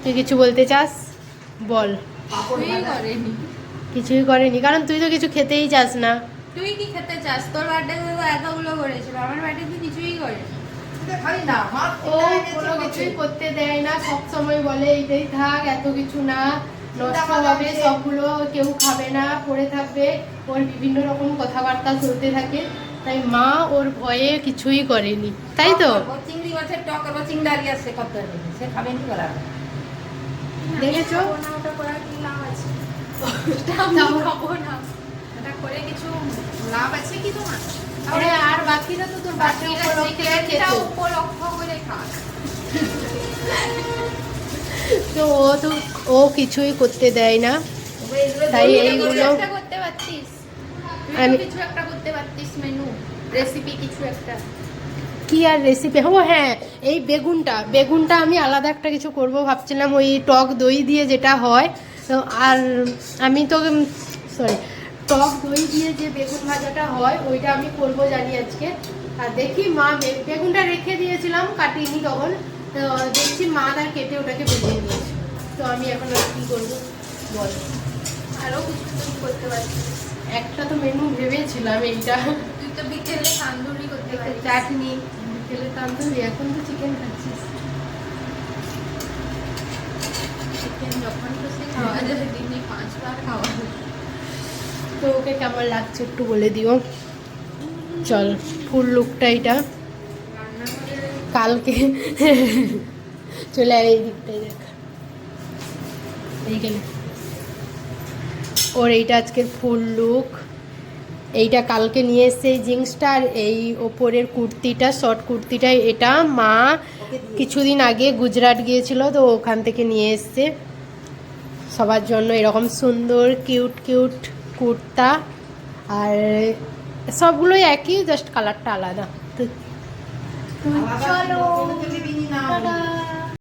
তুই কিছু বলতে চাস? বল। কিছুই করেনি, কারণ তুই তো কিছু খেতেই চাস না। তুই কি খেতে চাস? তোর বার্থডে তো এতগুলো করেছিল, আমার বার্থডে তো কিছুই করে ও কোনো কিছুই করতে দেয় না, সব সময় বলে এইটাই থাক, এত কিছু না, নষ্ট হবে সবগুলো, কেউ খাবে না, পড়ে থাকবে। ওর বিভিন্ন রকম কথাবার্তা চলতে থাকে, তাই মা ওর ভয়ে কিছুই করেনি, তাই তো? চিংড়ি মাছের টক আর চিংড়ি আছে কত, সে খাবেন কি করা? দেখেছো? ওটা করার কি লাভ আছে? খাবো না, এটা করে কিছু লাভ আছে কি তোমার? আর বাকিরা তো তোর বাকি উপলক্ষ করে খা। তো ও কিছুই করতে দেয় না, তাই এইগুলো করতে পারতিস, আমি কিছু একটা করতে পারতিস, মেনু রেসিপি কিছু একটা। কি আর রেসিপি? ও হ্যাঁ, এই বেগুনটা আমি আলাদা একটা কিছু করব ভাবছিলাম, ওই টক দই দিয়ে যেটা হয়। তো আর আমি তো সরি, টক দই দিয়ে যে বেগুন ভাজাটা হয় ওইটা আমি করব জানি আজকে। আর দেখি মা বেগুনটা রেখে দিয়েছিলাম, কাটিনি তখন, তো দেখছি মা তার কেটে ওটাকে ভেজে নিয়েছে। তো আমি এখন আর কী করবো বল? আরো কিছু করতে পারতিস। একটা তো মেনু ভেবেছিলাম এইটা। তুই তো বিকেলে তান্দুরি করতে পারিস। চাটনি, বিকেলে তান্দুরি, এখন তো চিকেন খাচ্ছিস। চিকেন যখন খুশি খাওয়া যাবে, দিনে 5 বার খাওয়া যাবে। তো ওকে কেমন লাগছে একটু বলে দিও। চল, ফুল লুকটা এটা কালকে চলে আয় এই দিকটাই দেখ, এইখানে ওর এইটা আজকের ফুল লুক। এইটা কালকে নিয়ে এসছে এই জিন্সটা, আর এই ওপরের কুর্তিটা, শর্ট কুর্তিটা, এটা মা কিছুদিন আগে গুজরাট গিয়েছিল, তো ওখান থেকে নিয়ে এসছে সবার জন্য এরকম সুন্দর কিউট কিউট কুর্তা। আর সবগুলোই একই, জাস্ট কালারটা আলাদা। তো চলো, টাটা।